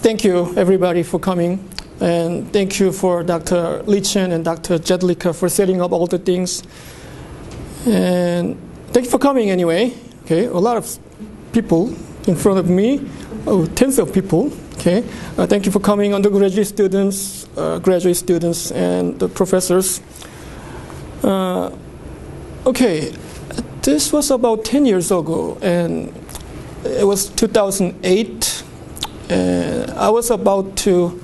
thank you, everybody, for coming. And thank you for Dr. Lee Chen and Dr. Jedlicka for setting up all the things. And thank you for coming anyway. Okay, a lot of people in front of me, tens of people. Okay, thank you for coming, undergraduate students, graduate students, and the professors. Okay, this was about 10 years ago, and it was 2008. And I was about to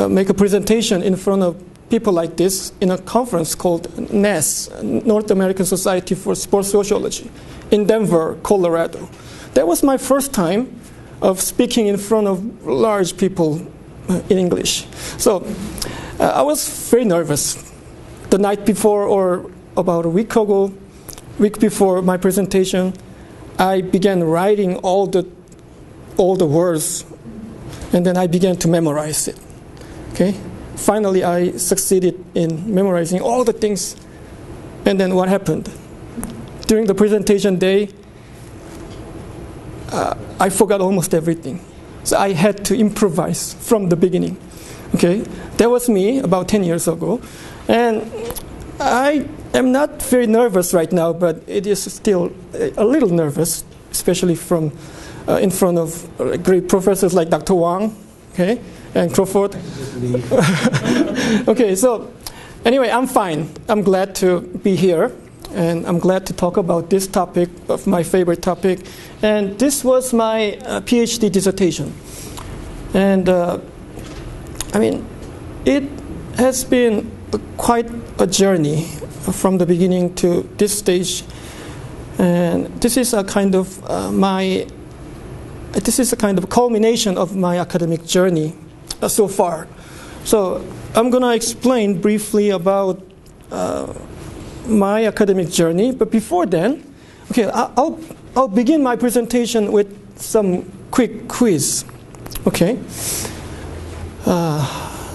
make a presentation in front of people like this in a conference called NAS, North American Society for Sports Sociology, in Denver, Colorado. That was my first time of speaking in front of large people in English. So I was very nervous. The night before, or about a week before my presentation, I began writing all the words, and then I began to memorize it. Okay? Finally, I succeeded in memorizing all the things. And then what happened? During the presentation day, I forgot almost everything. So I had to improvise from the beginning. Okay? That was me about 10 years ago. And I am not very nervous right now, but it is still a little nervous, especially in front of great professors like Dr. Wang, okay, and Crawford. Okay, so anyway, I'm fine. I'm glad to be here, and I'm glad to talk about this topic, of my favorite topic. And this was my PhD dissertation. And I mean, it has been quite a journey from the beginning to this stage. And this is a kind of culmination of my academic journey so far. So I'm going to explain briefly about my academic journey. But before then, okay, I'll begin my presentation with some quick quiz. Okay.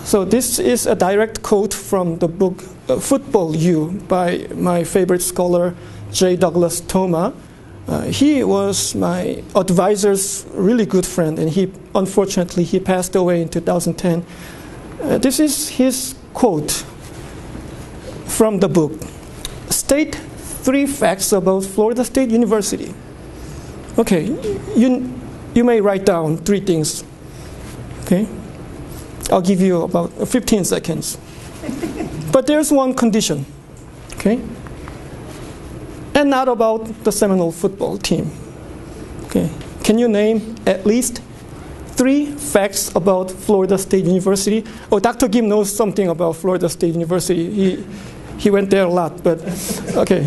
So this is a direct quote from the book Football U by my favorite scholar, J. Douglas Toma. He was my advisor's really good friend, and unfortunately he passed away in 2010. This is his quote from the book. State 3 facts about Florida State University. Okay, you may write down 3 things. Okay, I'll give you about 15 seconds. But there's one condition. Okay. And not about the Seminole football team. Okay. Can you name at least 3 facts about Florida State University? Oh, Dr. Kim knows something about Florida State University. He went there a lot, but okay.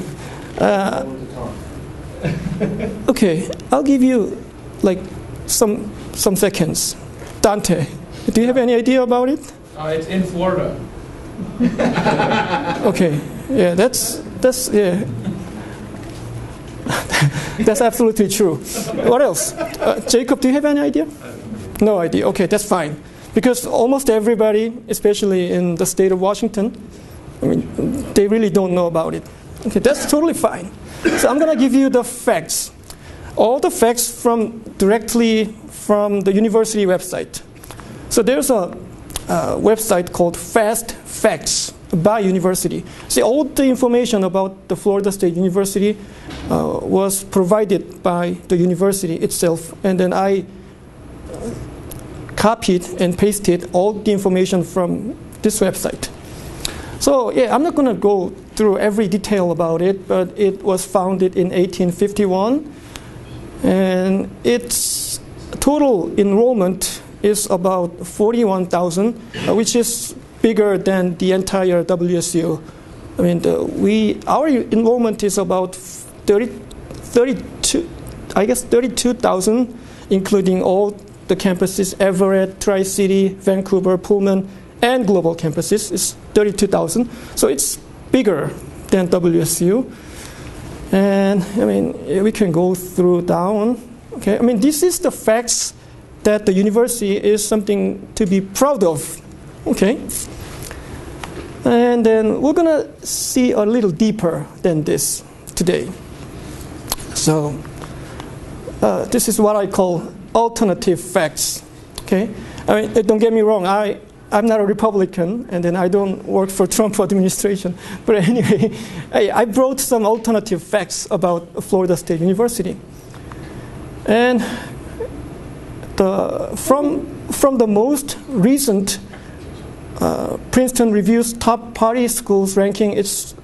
Okay, I'll give you like some seconds. Dante, do you have any idea about it? It's in Florida. Okay, yeah, that's yeah. That's absolutely true. What else? Jacob, do you have any idea? No idea. Okay, that's fine. Because almost everybody, especially in the state of Washington, I mean, they really don't know about it. Okay, that's totally fine. So I'm going to give you the facts. All the facts directly from the university website. So there's a website called Fast Facts by University. See, all the information about the Florida State University was provided by the university itself, and then I copied and pasted all the information from this website. So yeah, I'm not going to go through every detail about it, but it was founded in 1851, and its total enrollment is about 41,000, which is bigger than the entire WSU. I mean, our enrollment is about 32,000, including all the campuses: Everett, Tri-City, Vancouver, Pullman, and global campuses. It's 32,000. So it's bigger than WSU. And I mean, we can go through down. Okay, I mean, this is the facts that the university is something to be proud of. Okay. And then we're going to see a little deeper than this today. So this is what I call alternative facts. Okay, I mean, don't get me wrong. I'm not a Republican, and then I don't work for Trump administration. But anyway, I brought some alternative facts about Florida State University. And from the most recent Princeton Review's top party schools ranking, it's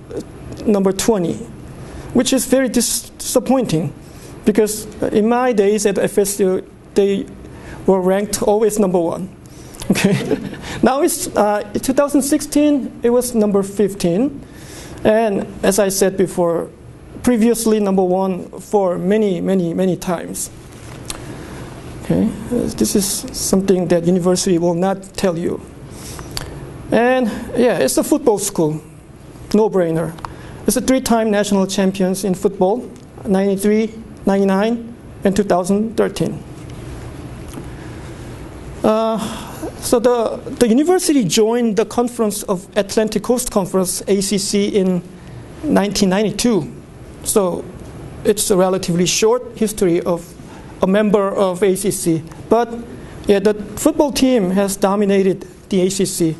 number 20, which is very disappointing, because in my days at FSU, they were ranked always number 1. Okay, now it's 2016. It was number 15, and as I said before, previously number 1 for many times. Okay, this is something that university will not tell you. And yeah, it's a football school, no-brainer. It's a 3-time national champions in football, 93, 99, and 2013. So the university joined the Conference of Atlantic Coast Conference, ACC, in 1992. So it's a relatively short history of a member of ACC. But yeah, the football team has dominated the ACC,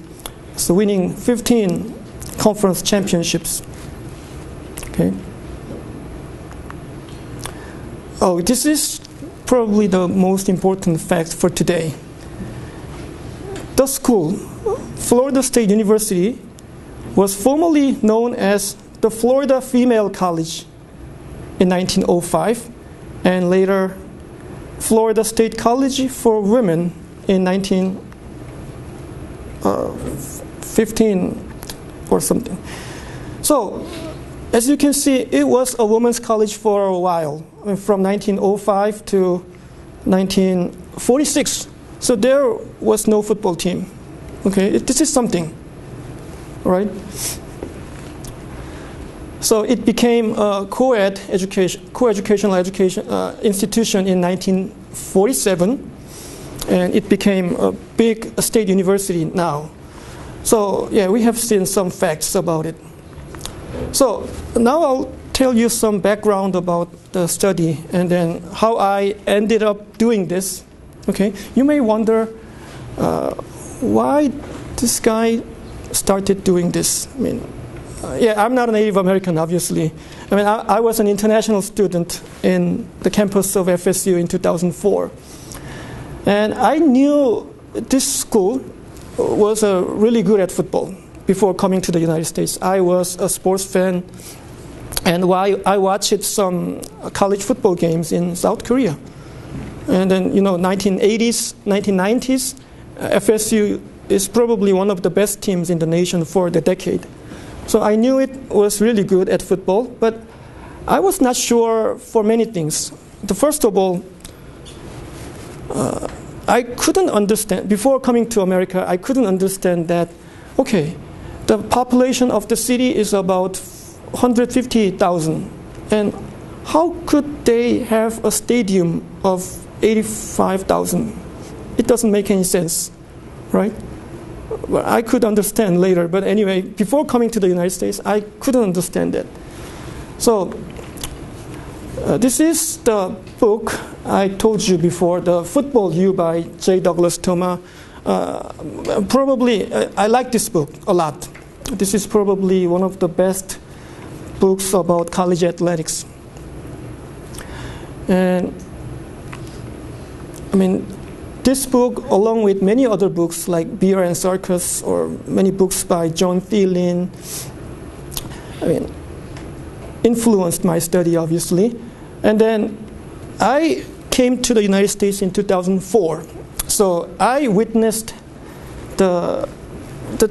so winning 15 conference championships. Okay. Oh, this is probably the most important fact for today. The school, Florida State University, was formerly known as the Florida Female College in 1905, and later Florida State College for Women in 1915 or something. So, as you can see, it was a women's college for a while, from 1905 to 1946. So there was no football team. Okay, this is something, right? So it became a co-educational education institution in 1947, and it became a big state university now. So yeah, we have seen some facts about it. So now I'll tell you some background about the study and then how I ended up doing this. Okay, you may wonder why this guy started doing this. I mean, yeah, I'm not a Native American, obviously. I mean, I was an international student in the campus of FSU in 2004. And I knew this school was really good at football before coming to the United States. I was a sports fan, and I watched some college football games in South Korea. And then, 1980s, 1990s, FSU is probably one of the best teams in the nation for the decade. So I knew it was really good at football, but I was not sure for many things. First of all, I couldn't understand, before coming to America, I couldn't understand that, okay, the population of the city is about 150,000, and how could they have a stadium of 85,000? It doesn't make any sense, right? Well, I could understand later, but anyway, before coming to the United States, I couldn't understand that. So this is the book I told you before, The Football U by J. Douglas Toma. Probably, I like this book a lot. This is probably one of the best books about college athletics. And I mean, this book, along with many other books like Beer and Circus, or many books by John Thielen, I mean, influenced my study, obviously. And then I came to the United States in 2004. So I witnessed the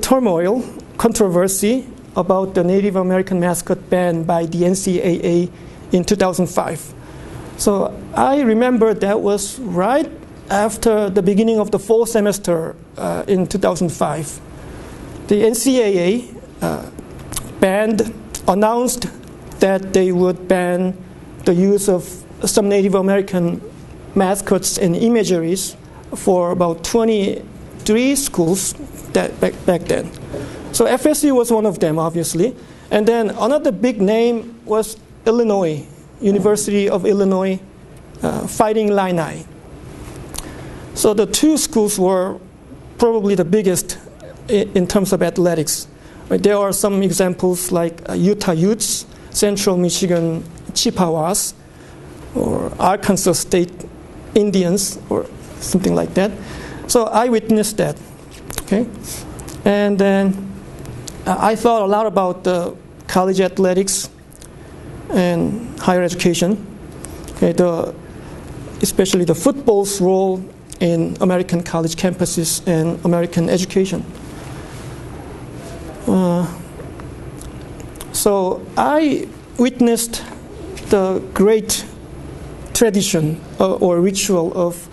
turmoil, controversy about the Native American mascot ban by the NCAA in 2005. So I remember that was right after the beginning of the fall semester in 2005. The NCAA announced that they would ban the use of some Native American mascots and imageries for about 23 schools back then. So FSU was one of them, obviously. And then another big name was Illinois, University of Illinois Fighting Illini. So the two schools were probably the biggest in terms of athletics. There are some examples like Utah Utes, Central Michigan Chippewas, or Arkansas State Indians, or something like that. So I witnessed that. Okay, and then I thought a lot about the college athletics and higher education. Okay, especially the football's role in American college campuses and American education. So I witnessed the great tradition or ritual of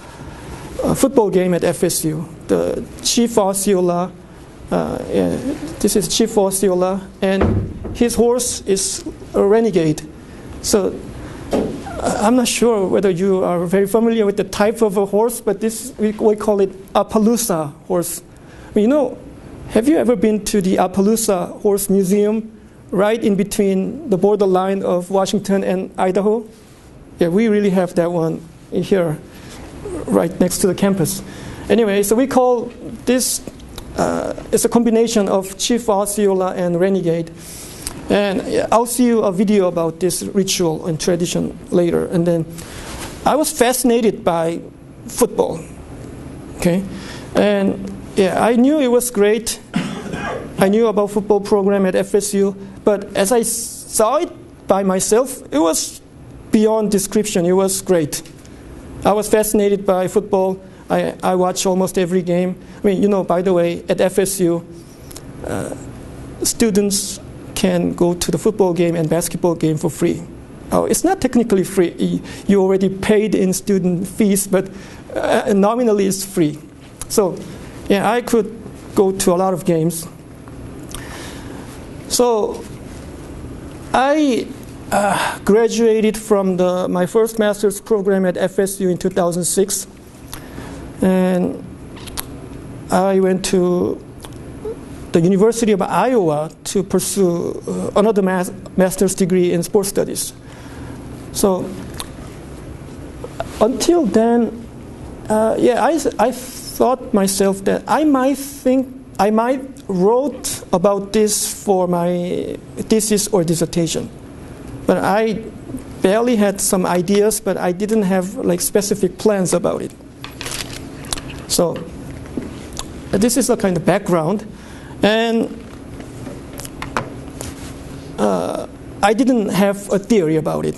a football game at FSU. The Chief Osceola, this is Chief Osceola, and his horse is a Renegade. So I'm not sure whether you are very familiar with the type of a horse, but this we call it Appaloosa horse. You know, have you ever been to the Appaloosa Horse Museum, right in between the borderline of Washington and Idaho? Yeah, we really have that one here, right next to the campus. Anyway, so we call this, it's a combination of Chief Osceola and Renegade. And I'll see you a video about this ritual and tradition later. And then I was fascinated by football. Okay, and yeah, I knew it was great. I knew about football program at FSU, but as I saw it by myself, it was beyond description. It was great. I was fascinated by football. I watch almost every game. I mean, you know, by the way, at FSU, students can go to the football game and basketball game for free. Oh, it's not technically free. You already paid in student fees, but nominally it's free. So, yeah, I could go to a lot of games. So, I graduated from my first master's program at FSU in 2006, and I went to the University of Iowa to pursue another master's degree in sports studies. So until then, I thought myself that I might wrote about this for my thesis or dissertation, but I barely had some ideas, but I didn't have like specific plans about it. So this is a kind of background. And I didn't have a theory about it,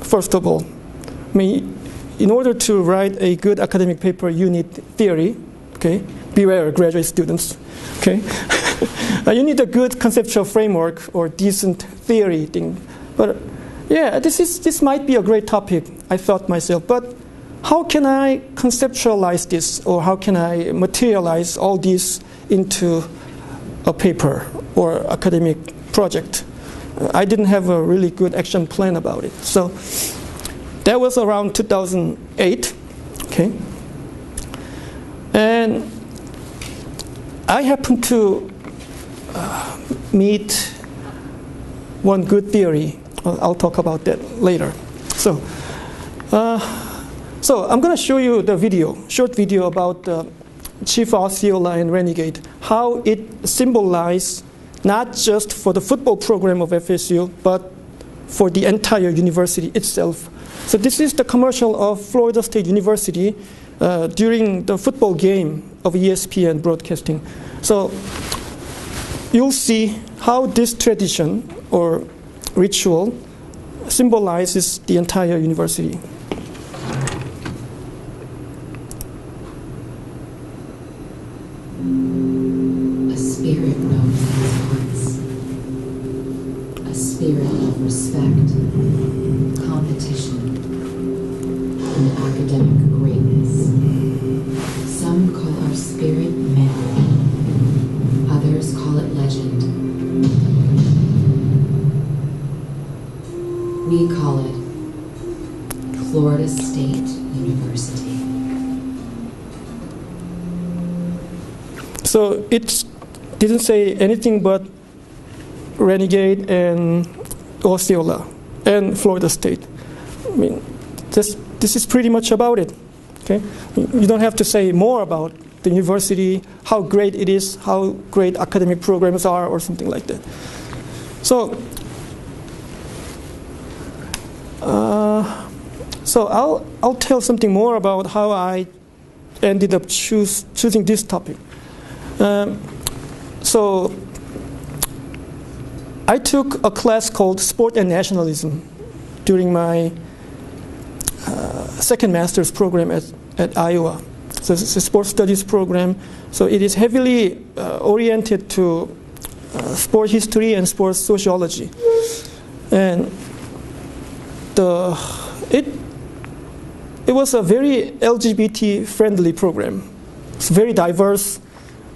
first of all. I mean, in order to write a good academic paper, you need theory, okay? Beware, graduate students, okay? You need a good conceptual framework or decent theory thing. But yeah, this might be a great topic, I thought myself. But how can I conceptualize this, or how can I materialize all this into a paper or academic project? I didn't have a really good action plan about it. So that was around 2008, okay? And I happened to meet one good theory. I'll talk about that later. So I'm going to show you the video, short video about Chief Osceola and Renegade, how it symbolized not just for the football program of FSU, but for the entire university itself. So this is the commercial of Florida State University during the football game of ESPN broadcasting. So you'll see how this tradition or ritual symbolizes the entire university. A spirit knows its hearts. A spirit of respect, competition, and academic greatness. Some call our spirit memory. Others call it legend. We call it Florida State University. So it didn't say anything but Renegade and Osceola and Florida State. I mean, this is pretty much about it. Okay, you don't have to say more about the university, how great it is, how great academic programs are, or something like that. So, I'll tell something more about how I ended up choosing this topic. So, I took a class called Sport and Nationalism during my second master's program at Iowa. So it's a sports studies program. So it is heavily oriented to sport history and sports sociology. And it was a very LGBT friendly program. It's very diverse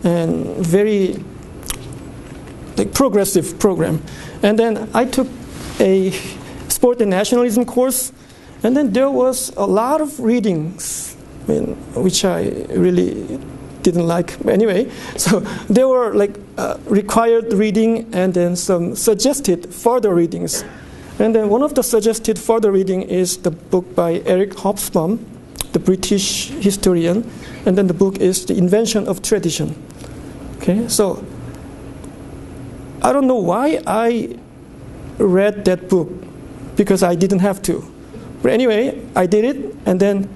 and very progressive program. And then I took a sport and nationalism course, and then there was a lot of readings, which I really didn't like anyway. So there were required reading and then some suggested further readings. And then one of the suggested further reading is the book by Eric Hobsbawm, the British historian, and then the book is The Invention of Tradition. Okay, so I don't know why I read that book, because I didn't have to. But anyway, I did it, and then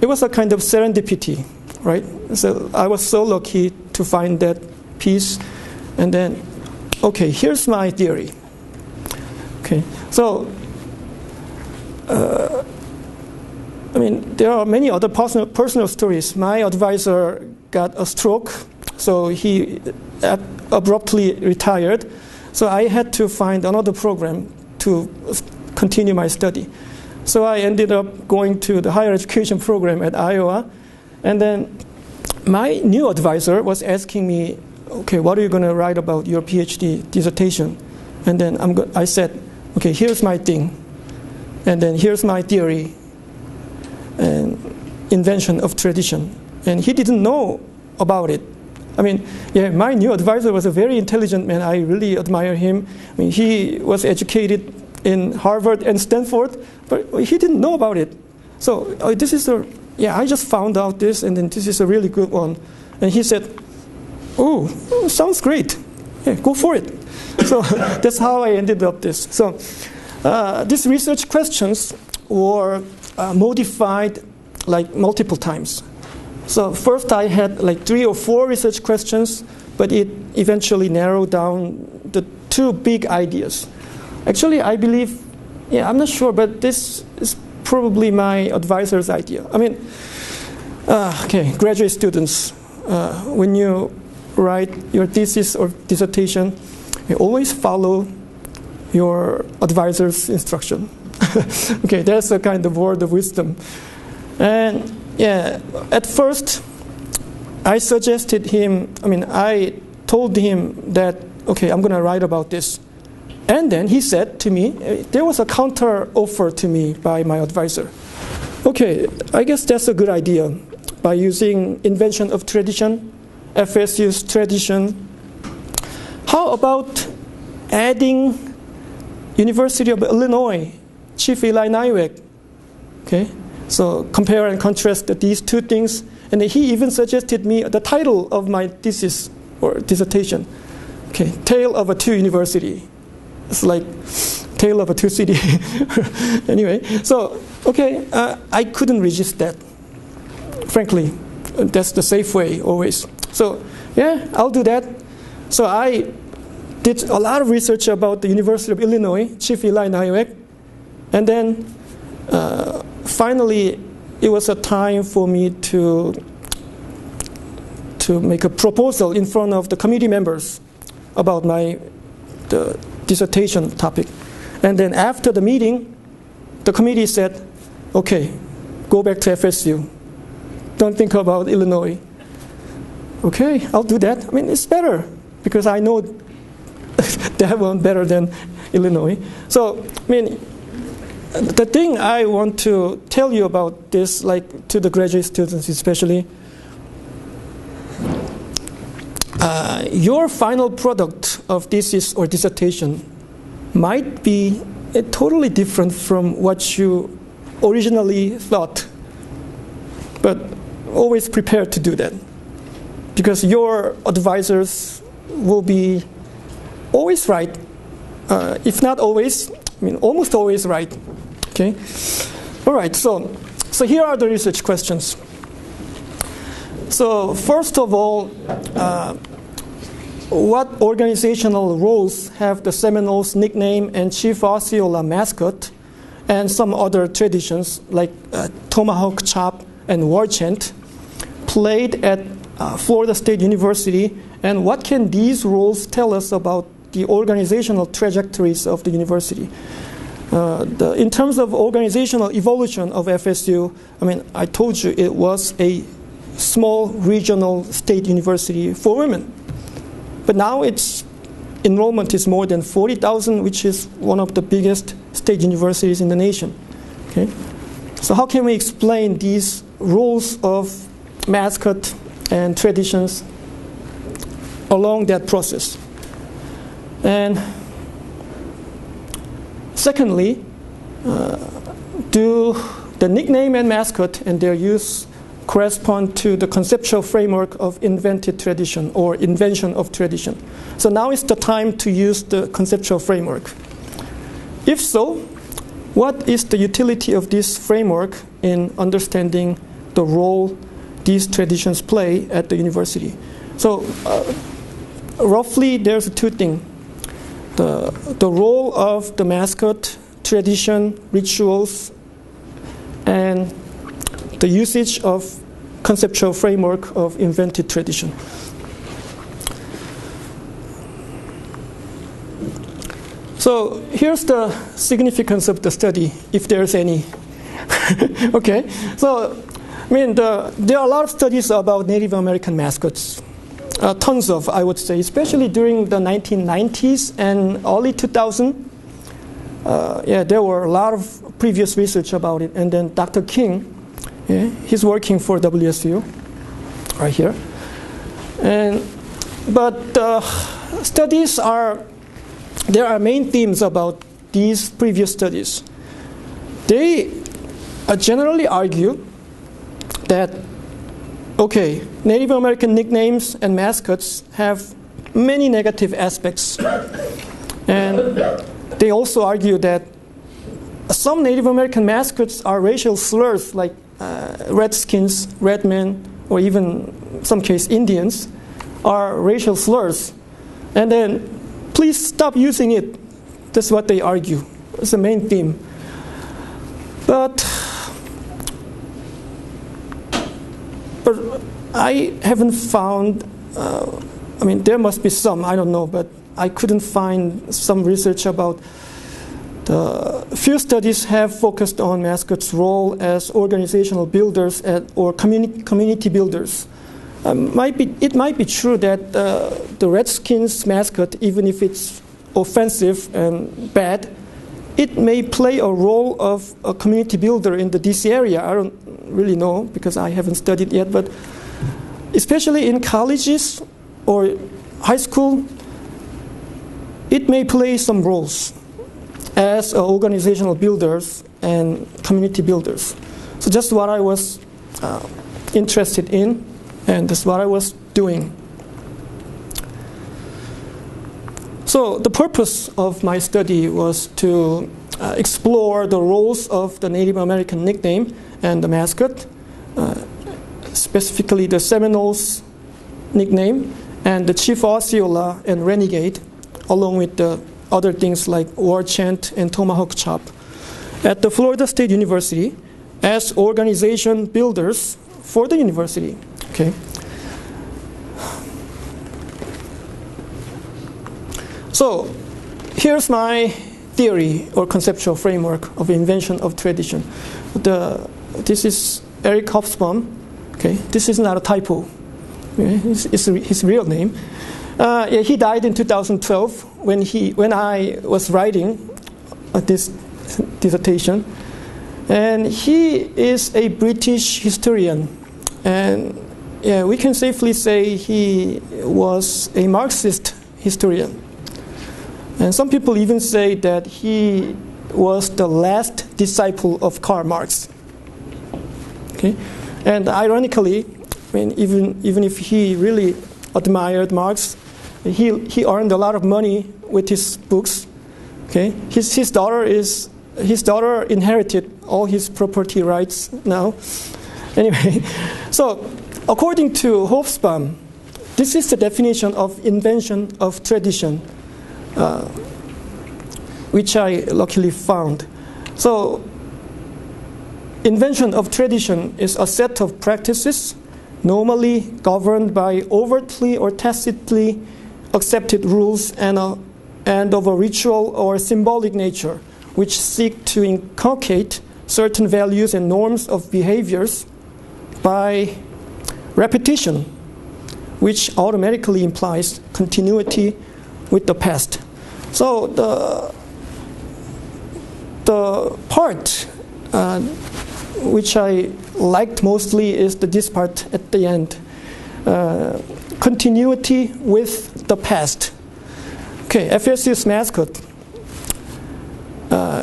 it was a kind of serendipity, right? So I was so lucky to find that piece, and then, okay, here's my theory. Okay, so, there are many other personal stories. My advisor got a stroke, so he abruptly retired. So I had to find another program to continue my study. So I ended up going to the higher education program at Iowa. And then my new advisor was asking me, okay, what are you going to write about your PhD dissertation? And then I said, okay, here's my thing. And then here's my theory and invention of tradition. And he didn't know about it. My new advisor was a very intelligent man. I really admire him. He was educated in Harvard and Stanford, but he didn't know about it. So I just found out this, and then this is a really good one. And he said, oh, sounds great. Yeah, go for it. So that's how I ended up this. So these research questions were modified multiple times. So first I had 3 or 4 research questions, but it eventually narrowed down the 2 big ideas. Actually, I believe, I'm not sure, but this is probably my advisor's idea. Graduate students, when you write your thesis or dissertation, you always follow your advisor's instruction. Okay, that's a kind of word of wisdom. And at first, I suggested him, I told him that, okay, I'm going to write about this. And then he said to me, there was a counter offer to me by my advisor. Okay, I guess that's a good idea. By using invention of tradition, FSU's tradition, how about adding University of Illinois, Chief Eli Nywek? Okay, so compare and contrast these 2 things. And then he even suggested me the title of my thesis or dissertation. Okay, Tale of a 2 University. It's like Tale of a 2 City. Anyway, so, okay, I couldn't resist that. Frankly, that's the safe way always. So, I'll do that. So I did a lot of research about the University of Illinois, Chief Eli Nywek. And then finally, it was a time for me to make a proposal in front of the committee members about the dissertation topic. And then after the meeting, the committee said, okay, go back to FSU. Don't think about Illinois. Okay, I'll do that. It's better because I know that one better than Illinois. So, the thing I want to tell you about this, to the graduate students especially, your final product of thesis or dissertation might be totally different from what you originally thought. But always prepare to do that, because your advisors will be always right, if not always, I mean almost always right. Okay. All right. So here are the research questions. So first of all, what organizational roles have the Seminoles nickname and Chief Osceola mascot, and some other traditions like tomahawk chop and war chant, played at Florida State University, and what can these roles tell us about the organizational trajectories of the university? In terms of organizational evolution of FSU, I mean, I told you it was a small regional state university for women. But now its enrollment is more than 40,000, which is one of the biggest state universities in the nation. Okay? So how can we explain these roles of mascot and traditions along that process? And secondly, do the nickname and mascot and their use correspond to the conceptual framework of invented tradition or invention of tradition? So now is the time to use the conceptual framework. If so, what is the utility of this framework in understanding the role these traditions play at the university? So roughly there's two things. The role of the mascot, tradition, rituals, and the usage of conceptual framework of invented tradition. So here's the significance of the study, if there's any. Okay, so I mean, there are a lot of studies about Native American mascots. Tons of, I would say, especially during the 1990s and early 2000s. There were a lot of previous research about it. And then Dr. King, he's working for WSU, right here. But studies there are main themes about these previous studies. They generally argue that, okay, Native American nicknames and mascots have many negative aspects. And they also argue that some Native American mascots are racial slurs, like Redskins, Redmen, or even in some case Indians, are racial slurs. And then, please stop using it. That's what they argue. It's the main theme. But I haven't found, I mean, there must be some, I don't know, but I couldn't find some research about few studies have focused on mascots' role as organizational builders or community builders. It might be true that the Redskins mascot, even if it's offensive and bad, it may play a role of a community builder in the DC area. I don't really know because I haven't studied yet, but especially in colleges or high school, it may play some roles as organizational builders and community builders. So just what I was interested in, and that's what I was doing. So the purpose of my study was to explore the roles of the Native American nickname and the mascot, specifically the Seminoles nickname and the Chief Osceola and Renegade, along with the other things like war chant and tomahawk chop, at the Florida State University as organization builders for the university. Okay. So here's my theory or conceptual framework of invention of tradition. This is Eric Hobsbawm. Okay, this is not a typo. It's his real name. He died in 2012 when I was writing this dissertation, and he is a British historian, and we can safely say he was a Marxist historian. And some people even say that he was the last disciple of Karl Marx. Okay, And ironically, I mean, even if he really admired Marx, he earned a lot of money with his books. Okay, his daughter inherited all his property rights now. Anyway, so according to Hobsbawm, this is the definition of invention of tradition, which I luckily found. So, invention of tradition is a set of practices normally governed by overtly or tacitly accepted rules and of a ritual or symbolic nature, which seek to inculcate certain values and norms of behaviors by repetition, which automatically implies continuity with the past. So the part which I liked mostly is this part at the end. Continuity with the past. Okay, FSU's mascot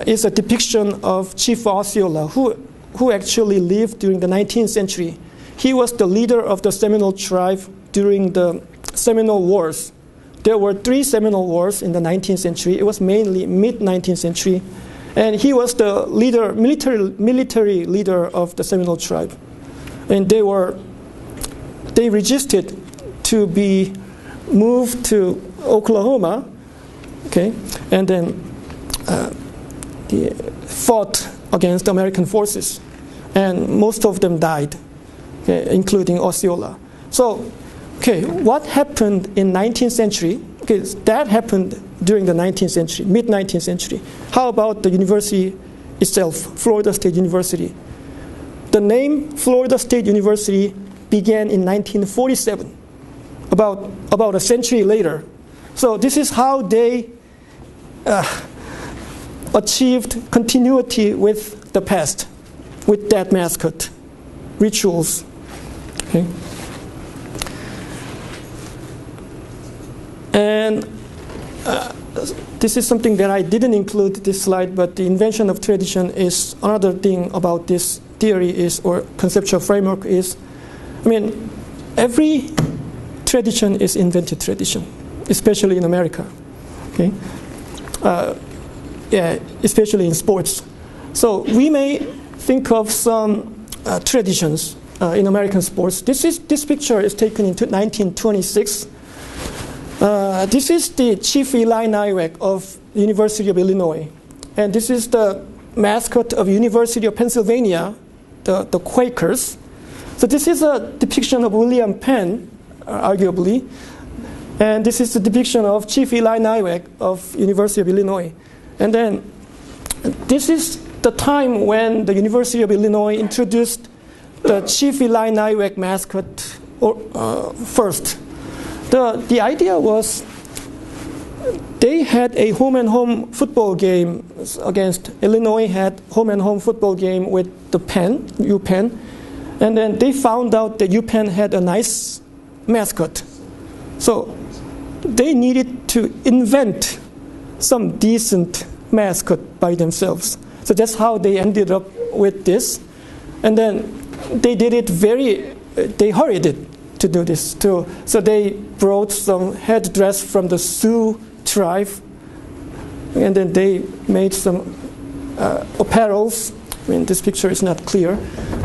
is a depiction of Chief Osceola, who actually lived during the 19th century. He was the leader of the Seminole tribe during the Seminole Wars. There were 3 Seminole Wars in the 19th century. It was mainly mid-19th century. And he was the leader, military leader of the Seminole tribe. And they resisted to be moved to Oklahoma, okay, and then they fought against American forces. And most of them died, okay, including Osceola. So, okay, what happened in 19th century? Okay, that happened during the 19th century, mid-19th century. How about the university itself, Florida State University? The name Florida State University began in 1947, about a century later. So this is how they achieved continuity with the past, with that mascot, rituals. Okay. And this is something that I didn't include this slide, but the invention of tradition is another thing about this theory is, or conceptual framework is, I mean, every tradition is invented tradition, especially in America, okay? Yeah, especially in sports. So we may think of some traditions in American sports. This picture is taken in 1926. This is the Chief Eli Nywek of the University of Illinois. And this is the mascot of University of Pennsylvania, the Quakers. So this is a depiction of William Penn, arguably. And this is the depiction of Chief Eli Nywek of University of Illinois. And then this is the time when the University of Illinois introduced the Chief Eli Nywek mascot first. The idea was they had a home and home football game against Illinois, had home and home football game with the Penn, UPenn, and then they found out that UPenn had a nice mascot. So they needed to invent some decent mascot by themselves. So that's how they ended up with this. And then they did it they hurried it to do this too. So they brought some headdress from the Sioux tribe, and then they made some apparels. I mean, this picture is not clear.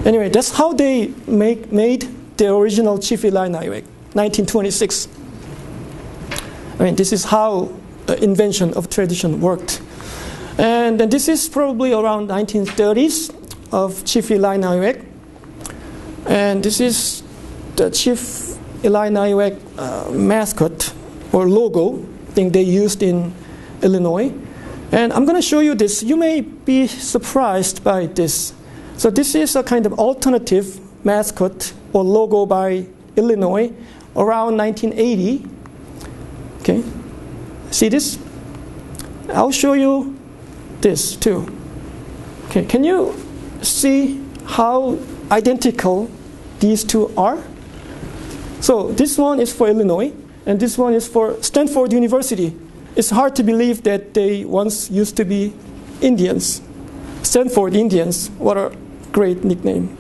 Anyway, that's how they made the original Chief Eli Nywek, 1926. I mean, this is how the invention of tradition worked. And then this is probably around 1930s of Chief Eli Nywek. And this is the Chief Eli Nywek mascot or logo thing they used in Illinois. And I'm going to show you this. You may be surprised by this. So this is a kind of alternative mascot or logo by Illinois around 1980. Okay, see this? I'll show you this too. Okay, can you see how identical these two are? So this one is for Illinois, and this one is for Stanford University. It's hard to believe that they once used to be Indians. Stanford Indians, what a great nickname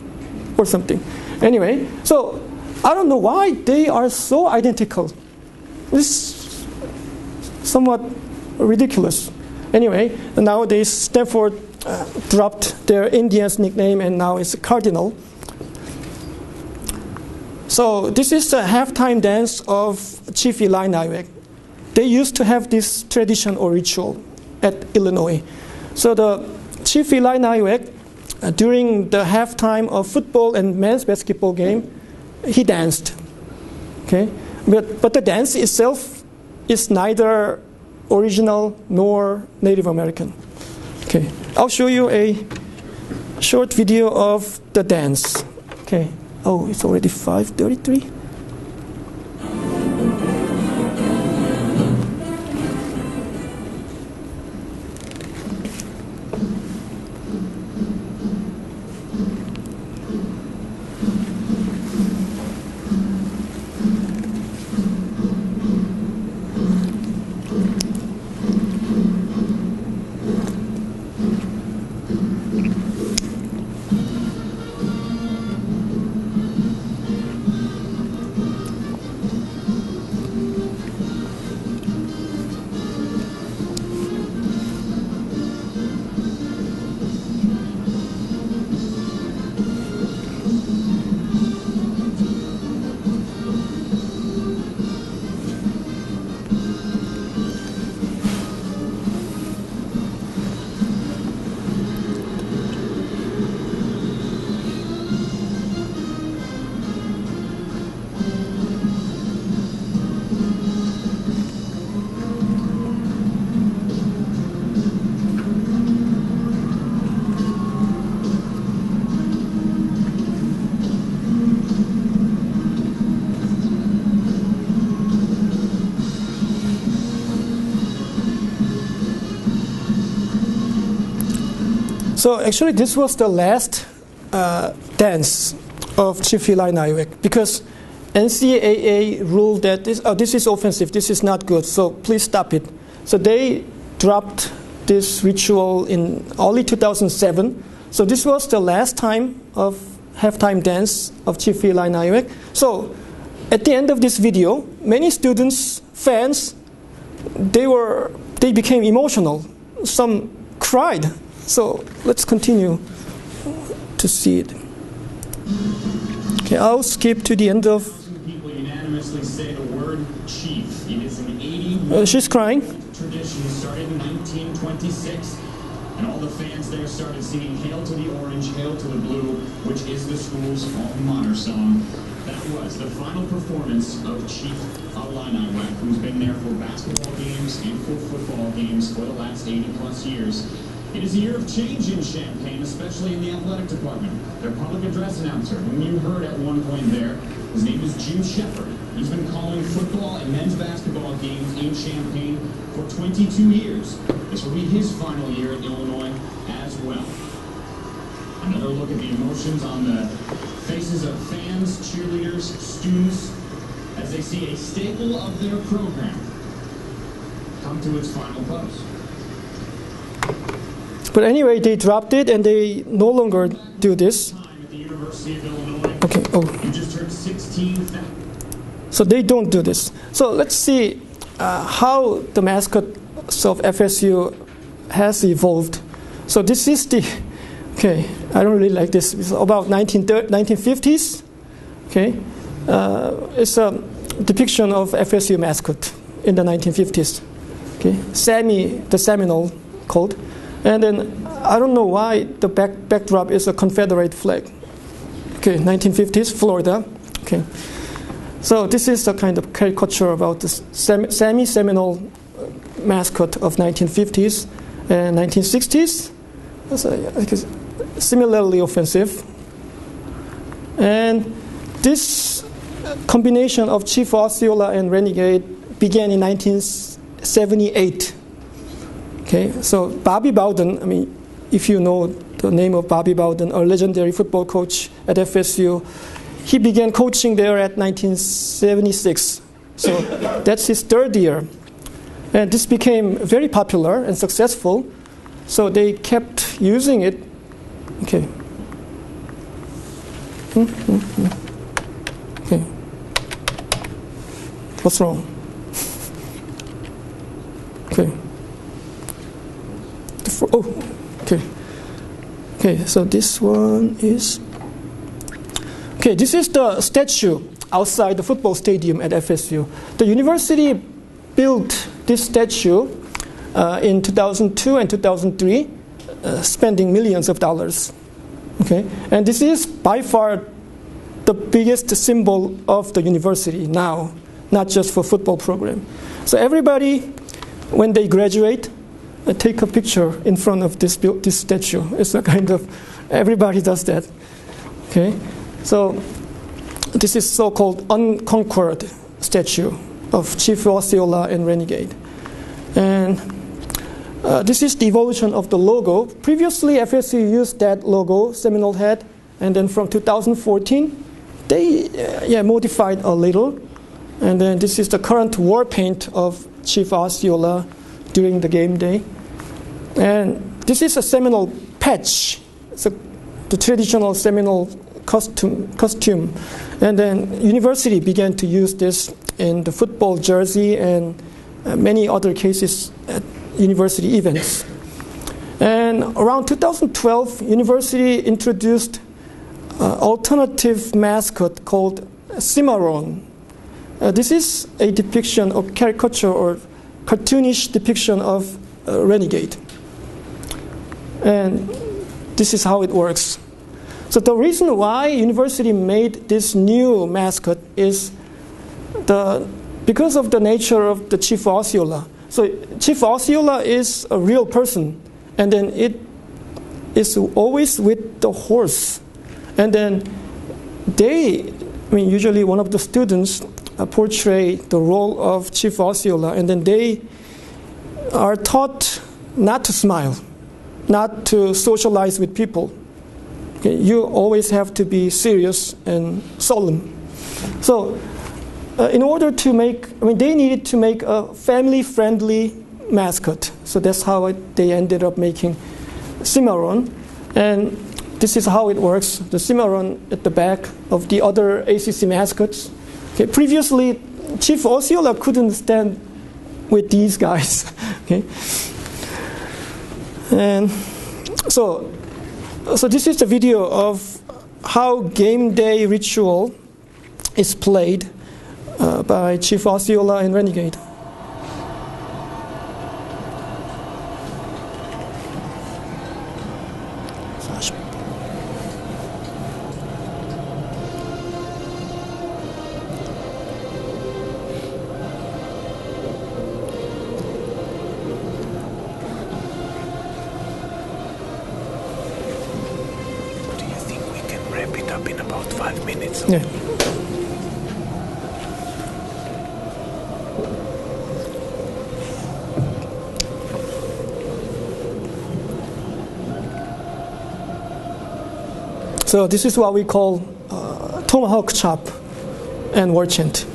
or something. Anyway, so I don't know why they are so identical. It's somewhat ridiculous. Anyway, nowadays Stanford dropped their Indians nickname and now it's Cardinal. So this is a halftime dance of Chief Eli Nywek. They used to have this tradition or ritual at Illinois. So the Chief Eli Nywek, during the halftime of football and men's basketball game, he danced. Okay, but the dance itself is neither original nor Native American. Okay, I'll show you a short video of the dance. Okay. Oh, it's already 5:33. So actually this was the last dance of Chief Eli Nywek because NCAA ruled that this is offensive, this is not good, so please stop it. So they dropped this ritual in early 2007. So this was the last time of halftime dance of Chief Eli Nywek. So at the end of this video, many students, fans, they became emotional. Some cried. So let's continue to see it. Okay, I'll skip to the end of. People unanimously say the word chief. It is an 81 she's crying. tradition started in 1926, and all the fans there started singing "Hail to the Orange, Hail to the Blue," which is the school's alma mater song. That was the final performance of Chief Eli Nywek, who's been there for basketball games and for football games for the last 80 plus years. It is a year of change in Champaign, especially in the athletic department. Their public address announcer, whom you heard at one point there, his name is Jim Shepard. He's been calling football and men's basketball games in Champaign for 22 years. This will be his final year at Illinois as well. Another look at the emotions on the faces of fans, cheerleaders, students, as they see a staple of their program come to its final close. But anyway, they dropped it and they no longer do this. Okay. Oh. You just heard 16,000. So they don't do this. So let's see how the mascot of FSU has evolved. So this is the. Okay, I don't really like this. It's about 1950s. Okay, it's a depiction of FSU mascot in the 1950s. Okay, Sammy, the Seminole called. And then I don't know why the backdrop is a Confederate flag. Okay, 1950s, Florida. Okay, so this is a kind of caricature about the Sammy Seminole mascot of 1950s and 1960s. So, similarly offensive. And this combination of Chief Osceola and Renegade began in 1978. Okay, so Bobby Bowden, I mean, if you know the name of Bobby Bowden, a legendary football coach at FSU, he began coaching there at 1976. So that's his third year. And this became very popular and successful. So they kept using it. Okay. Okay. What's wrong? Okay. Okay. Okay, so this one is... Okay, this is the statue outside the football stadium at FSU. The university built this statue in 2002 and 2003, spending millions of dollars. Okay, and this is by far the biggest symbol of the university now, not just for football program. So everybody, when they graduate, take a picture in front of this statue. It's a kind of, everybody does that. Okay, so this is so-called unconquered statue of Chief Osceola and Renegade. And this is the evolution of the logo. Previously, FSU used that logo, Seminole head, and then from 2014, they modified a little. And then this is the current war paint of Chief Osceola during the game day. And this is a Seminole patch. It's the traditional Seminole costume. And then university began to use this in the football jersey and many other cases at university events. And around 2012, university introduced alternative mascot called Cimarron. This is a depiction of caricature or cartoonish depiction of Renegade. And this is how it works. So the reason why university made this new mascot is because of the nature of the Chief Osceola. So Chief Osceola is a real person, and then it is always with the horse. And then usually one of the students portray the role of Chief Osceola, and then they are taught not to smile, not to socialize with people. Okay, you always have to be serious and solemn. So in order to they needed to make a family-friendly mascot. So that's how they ended up making Cimarron. And this is how it works. The Cimarron at the back of the other ACC mascots. Okay, previously, Chief Osceola couldn't stand with these guys. Okay, and so this is the video of how game day ritual is played by Chief Osceola and Renegade. Do you think we can wrap it up in about 5 minutes? Yeah. So this is what we call tomahawk chop and war chant.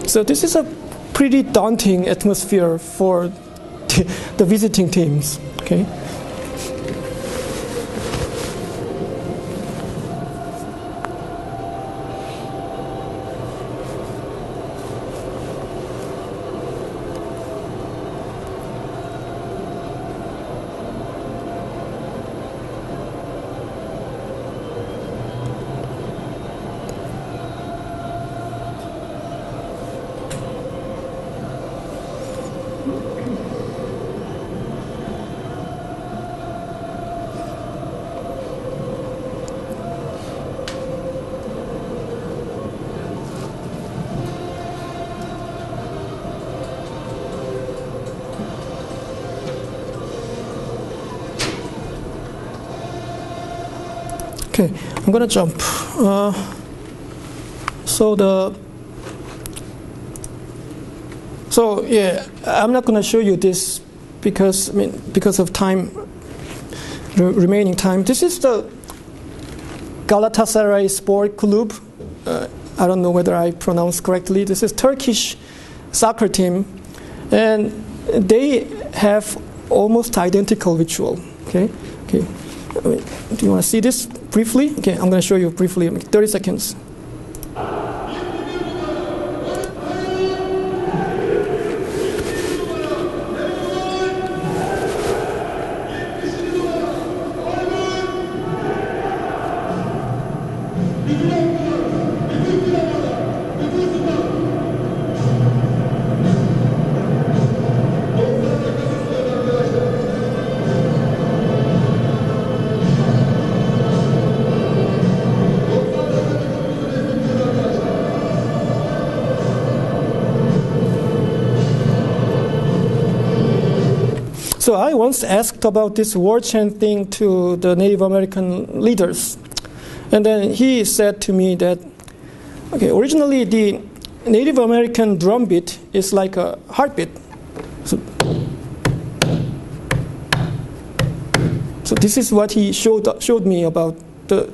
So this is a pretty daunting atmosphere for the visiting teams. Okay. Okay, I'm gonna jump. I'm not gonna show you this because of time, remaining time. This is the Galatasaray Sport Club. I don't know whether I pronounced correctly. This is Turkish soccer team, and they have almost identical ritual. Okay. Do you want to see this briefly? Okay, I'm going to show you briefly. 30 seconds. So I once asked about this war chant thing to the Native American leaders. And then he said to me that, okay, originally the Native American drum beat is like a heartbeat. So this is what he showed me about the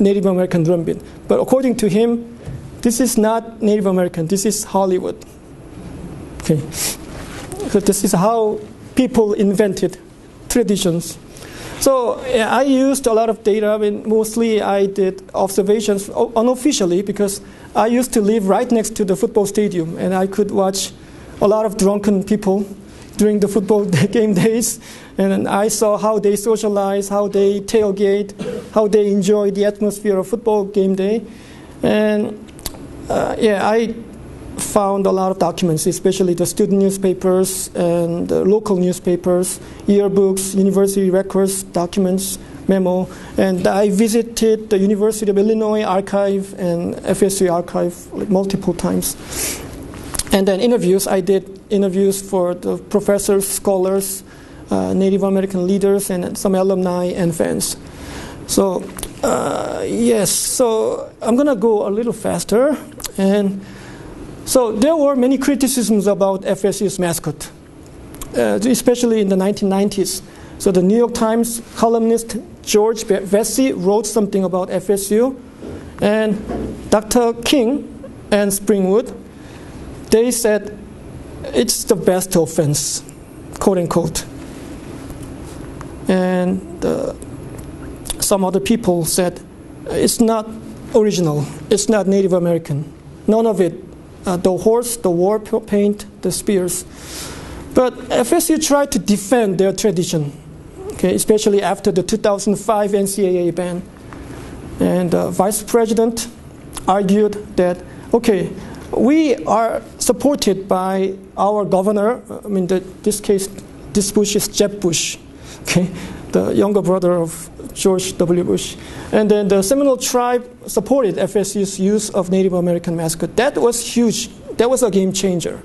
Native American drum beat. But according to him, this is not Native American, this is Hollywood. Okay. So this is how people invented traditions. So I used a lot of data. I mean, mostly I did observations unofficially because I used to live right next to the football stadium, and I could watch a lot of drunken people during the football game days. And I saw how they socialize, how they tailgate, how they enjoy the atmosphere of football game day. And I found a lot of documents, especially the student newspapers and the local newspapers, yearbooks, university records, documents, memo. And I visited the University of Illinois archive and FSU archive like multiple times. And then interviews, I did interviews for the professors, scholars, Native American leaders, and some alumni and fans. So so I'm going to go a little faster. And so there were many criticisms about FSU's mascot, especially in the 1990s. So the New York Times columnist George Vesey wrote something about FSU, and Dr. King and Springwood, they said it's the best offense, quote unquote. And some other people said it's not original, it's not Native American, none of it. The horse, the war paint, the spears. But FSU tried to defend their tradition, okay, especially after the 2005 NCAA ban. And the vice president argued that, okay, we are supported by our governor. I mean, this case, this Bush is Jeb Bush, okay, the younger brother of George W. Bush. And then the Seminole tribe supported FSU's use of Native American mascot. That was huge. That was a game changer.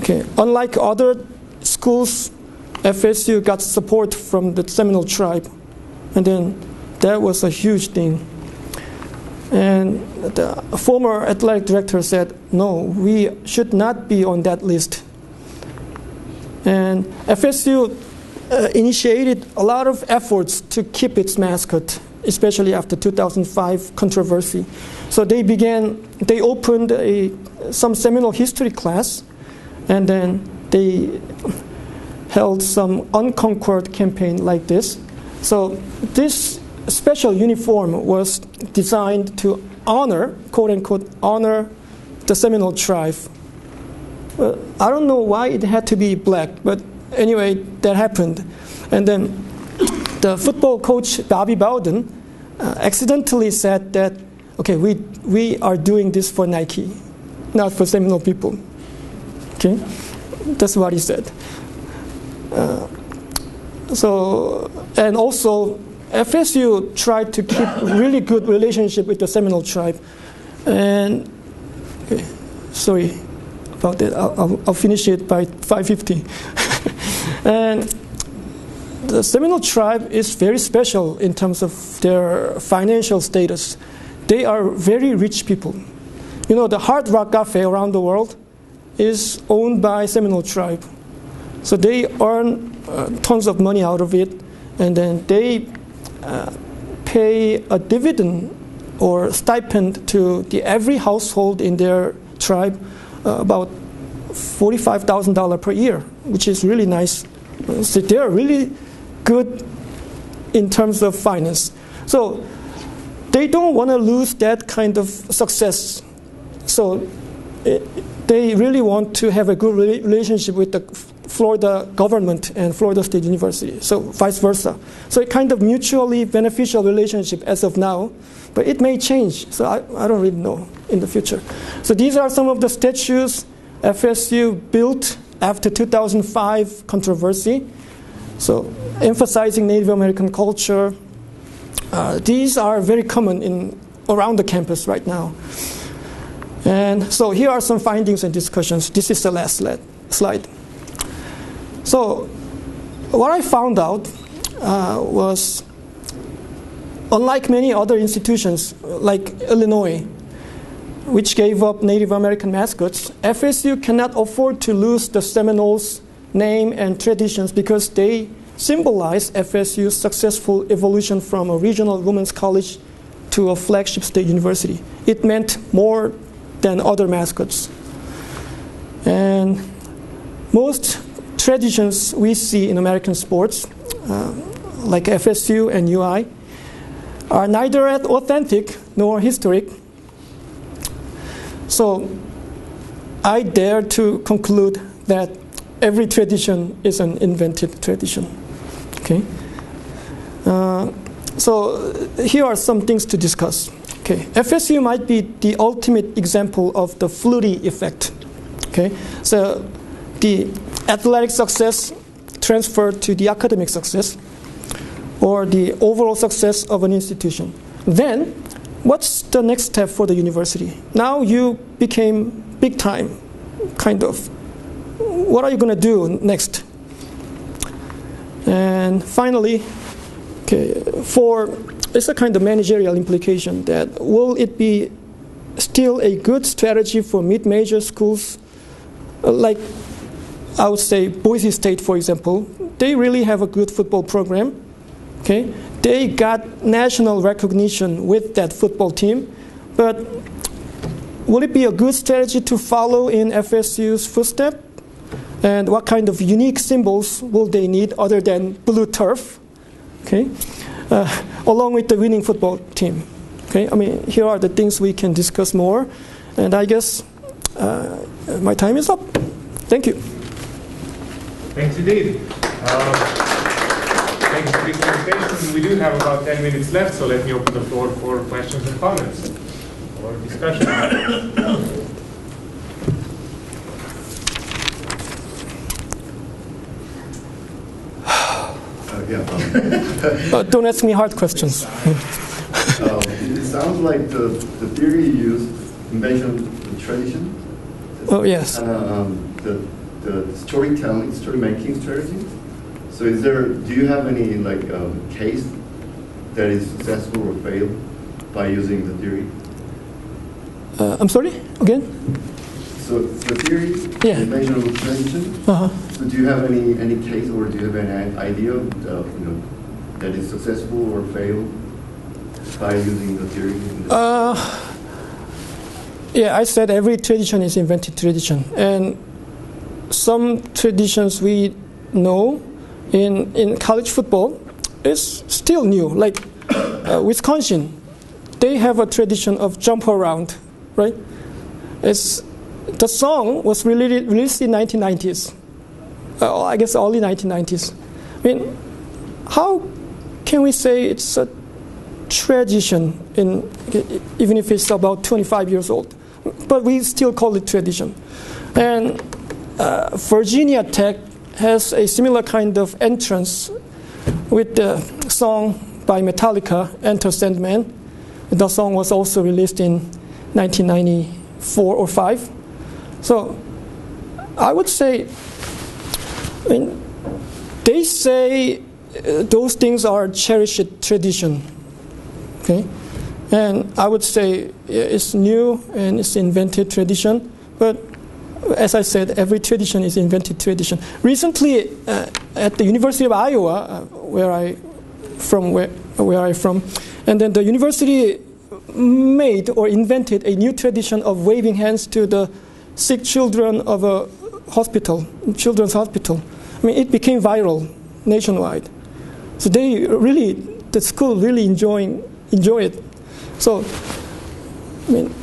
Okay. Unlike other schools, FSU got support from the Seminole tribe. And then that was a huge thing. And the former athletic director said, no, we should not be on that list. And FSU initiated a lot of efforts to keep its mascot, especially after 2005 controversy. So they opened some Seminole history class, and then they held some unconquered campaign like this. So this special uniform was designed to honor, quote unquote, honor the Seminole tribe. I don't know why it had to be black, but anyway, that happened. And then the football coach, Bobby Bowden, accidentally said that, okay, we are doing this for Nike, not for Seminole people. Okay? That's what he said. And also, FSU tried to keep really good relationship with the Seminole tribe. And, okay, sorry about that. I'll finish it by 5:50. And the Seminole tribe is very special in terms of their financial status. They are very rich people. You know, the Hard Rock Cafe around the world is owned by Seminole tribe. So they earn tons of money out of it, and then they pay a dividend or stipend to every household in their tribe, about $45,000 per year, which is really nice. So they are really good in terms of finance. So they don't want to lose that kind of success. So they really want to have a good relationship with the Florida government and Florida State University, so vice versa. So a kind of mutually beneficial relationship as of now, but it may change, so I don't really know in the future. So these are some of the statues FSU built after 2005 controversy. So emphasizing Native American culture. These are very common around the campus right now. And so here are some findings and discussions. This is the last slide. So what I found out was, unlike many other institutions like Illinois, which gave up Native American mascots, FSU cannot afford to lose the Seminoles name and traditions because they symbolize FSU's successful evolution from a regional women's college to a flagship state university. It meant more than other mascots. And most traditions we see in American sports, like FSU and UI, are neither authentic nor historic. So I dare to conclude that every tradition is an invented tradition. Okay. So here are some things to discuss. Okay, FSU might be the ultimate example of the Flutie effect. Okay, so the athletic success transferred to the academic success, or the overall success of an institution. Then, what's the next step for the university? Now you became big time, kind of. What are you going to do next? And finally, okay, it's a kind of managerial implication that will it be still a good strategy for mid-major schools, like I would say Boise State, for example. They really have a good football program. Okay, they got national recognition with that football team, but will it be a good strategy to follow in FSU's footsteps? And what kind of unique symbols will they need other than blue turf? Okay, along with the winning football team. Okay, I mean, here are the things we can discuss more, and I guess my time is up. Thank you. Thanks indeed. Thanks for this presentation. We do have about 10 minutes left, so let me open the floor for questions and comments or discussion. Don't ask me hard questions. It sounds like the theory you use, invention and tradition. Oh, yes. The storytelling, story-making strategy. So do you have any case that is successful or failed by using the theory? I'm sorry, again? So the theory, yeah. Invention of tradition. So do you have any case, or do you have any idea that is successful or failed by using the theory? Yeah, I said every tradition is invented tradition, and some traditions we know in college football is still new. Like Wisconsin, they have a tradition of jump around, right? The song was released in 1990s. I guess early 1990s. I mean, how can we say it's a tradition even if it's about 25 years old? But we still call it tradition. And Virginia Tech has a similar kind of entrance with the song by Metallica, Enter Sandman. The song was also released in 1994 or 5. So I would say, they say those things are cherished tradition. Okay? And I would say it's new and it's invented tradition, but as I said, every tradition is invented tradition. Recently, at the University of Iowa, where I'm from, and then the university made or invented a new tradition of waving hands to the sick children of a hospital, children's hospital. I mean, it became viral nationwide. So the school really enjoy it. So, I mean,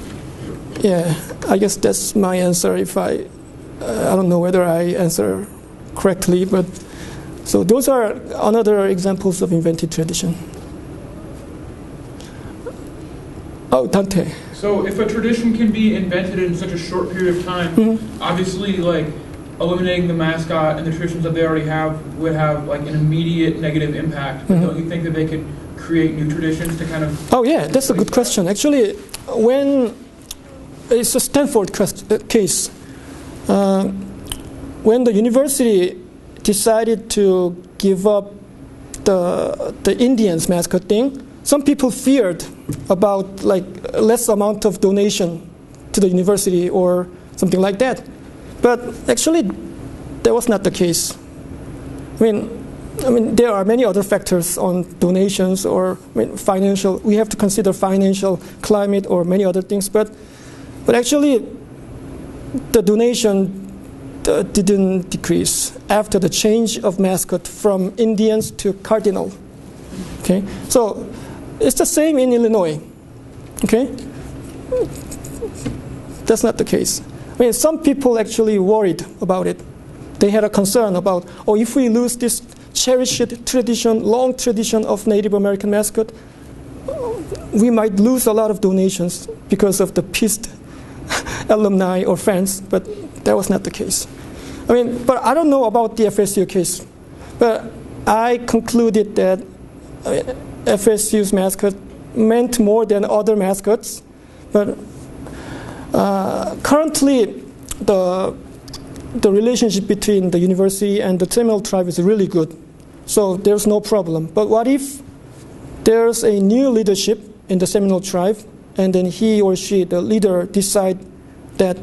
yeah, I guess that's my answer. If I don't know whether I answer correctly, but so those are another examples of invented tradition. Oh, Dante. So if a tradition can be invented in such a short period of time, obviously, like, eliminating the mascot and the traditions that they already have would have, like, an immediate negative impact. But don't you think that they could create new traditions to kind of... Oh, yeah, that's a good question. Actually, when it's a Stanford case, when the university decided to give up the Indians mascot thing, some people feared about like less amount of donation to the university or something like that. But actually, that was not the case. I mean, there are many other factors on donations or financial. We have to consider financial, climate, or many other things. But actually, the donation didn't decrease after the change of mascot from Indians to cardinal. Okay, so it's the same in Illinois. Okay, that's not the case. I mean, some people actually worried about it. They had a concern about, oh, if we lose this cherished tradition, long tradition of Native American mascot, we might lose a lot of donations because of the pissed alumni or fans, but that was not the case. I mean, but I don't know about the FSU case, but I concluded that FSU's mascot meant more than other mascots, but currently the relationship between the university and the Seminole tribe is really good, so there's no problem. But what if there's a new leadership in the Seminole tribe, and then he or she, the leader, decide that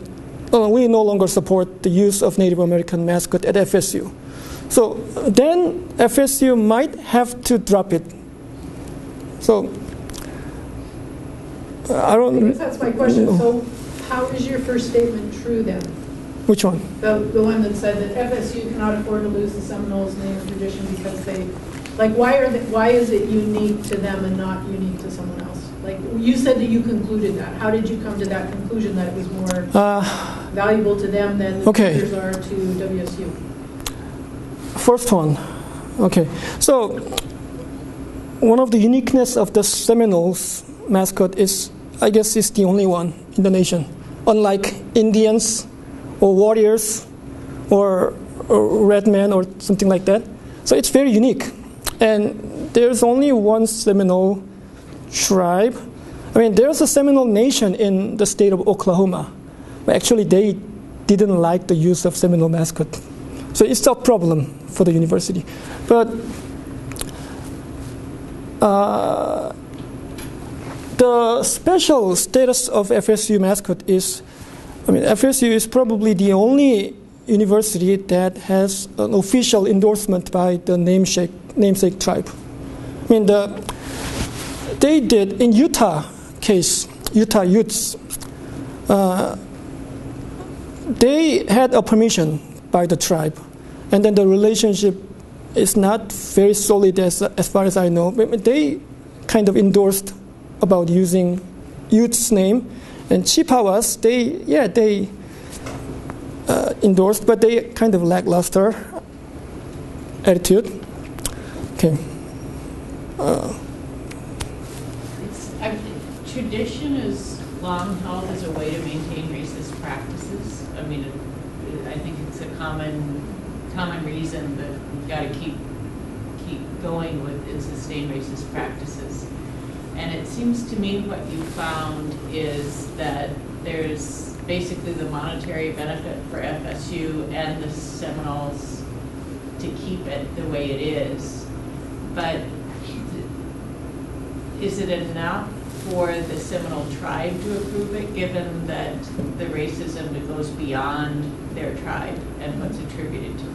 we no longer support the use of Native American mascot at FSU? So then FSU might have to drop it. So I don't. That's my question. So how is your first statement true then? Which one? The one that said that FSU cannot afford to lose the Seminoles name and tradition because they, like, why is it unique to them and not unique to someone else? Like, you said that you concluded that. How did you come to that conclusion that it was more valuable to them than the teachers are to WSU? First one. Okay. So one of the uniqueness of the Seminoles mascot is, I guess, it's the only one in the nation. Unlike Indians or warriors or red men or something like that. So it's very unique. And there's only one Seminole tribe. I mean, there's a Seminole nation in the state of Oklahoma. But actually, they didn't like the use of Seminole mascot. So it's a problem for the university. But the special status of FSU mascot is, I mean, FSU is probably the only university that has an official endorsement by the namesake tribe. I mean, they did in Utah case, Utah Utes. They had a permission by the tribe, and then the relationship is not very solid as far as I know. They kind of endorsed about using Utes name, and Chippewas they endorsed, but they kind of lackluster attitude. Okay. Tradition is long held as a way to maintain racist practices. I mean, I think it's a common reason that we've got to keep going with and sustain racist practices. And it seems to me what you found is that there's basically the monetary benefit for FSU and the Seminoles to keep it the way it is. But is it enough for the Seminole tribe to approve it, given that the racism that goes beyond their tribe and what's attributed to it?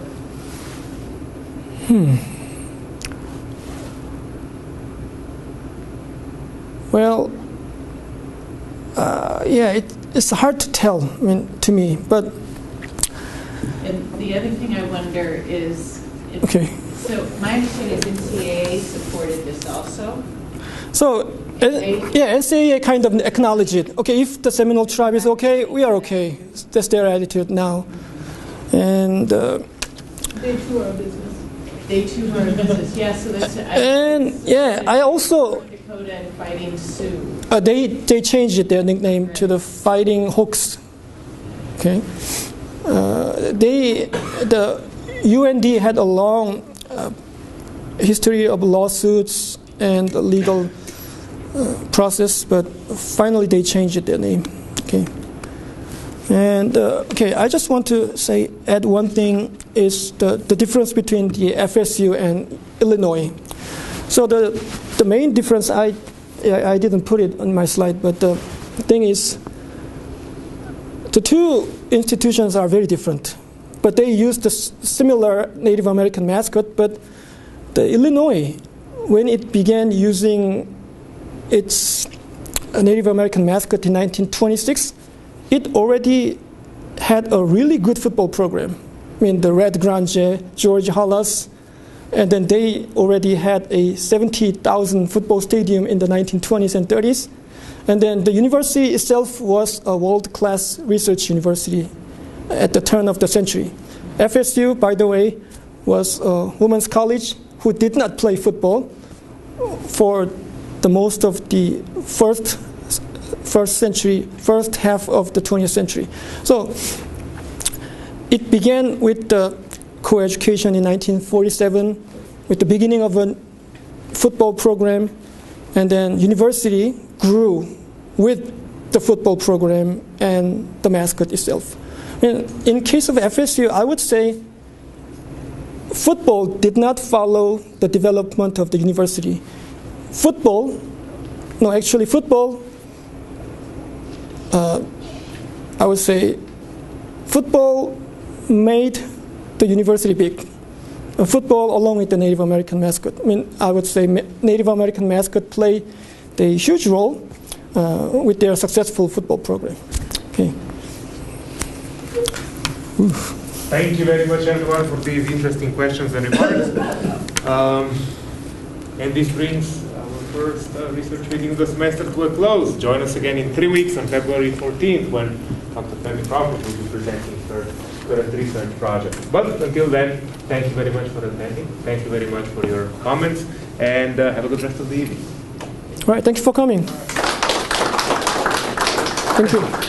Well, it's hard to tell, I mean, to me, but And the other thing I wonder is, Okay. so my understanding is NCAA supported this also. So, yeah, NCAA kind of acknowledge it. Okay, if the Seminole tribe is okay, we are okay. That's their attitude now. And They too are a business. They too are a business, yeah, so that's. and yeah, I also North Dakota and Fighting Sioux. they changed their nickname to the Fighting Hawks. Okay, the UND had a long history of lawsuits and legal process, but finally they changed their name. Okay, and okay, I just want to add one thing is the difference between the FSU and Illinois. So the main difference, I didn't put it on my slide, but the thing is the two institutions are very different, but they use the similar Native American mascot. But the Illinois, when it began using its Native American mascot in 1926, it already had a really good football program. I mean, the Red Grande, George Halas, and then they already had a 70,000 football stadium in the 1920s and 30s. And then the university itself was a world-class research university at the turn of the century. FSU, by the way, was a women's college who did not play football for the most of the first half of the 20th century. So it began with the co-education in 1947, with the beginning of a football program, and then university grew with the football program and the mascot itself. In case of FSU, I would say football did not follow the development of the university. Football, I would say football made the university big. Football along with the Native American mascot. I would say Native American mascot played a huge role with their successful football program. Okay. Thank you very much, everyone, for these interesting questions and remarks. And this brings our first research meeting of the semester to a close. Join us again in 3 weeks on February 14th when Dr. Penny Crawford will be presenting her current research project. But until then, thank you very much for attending. Thank you very much for your comments, and have a good rest of the evening. All right, thank you for coming. Thank you.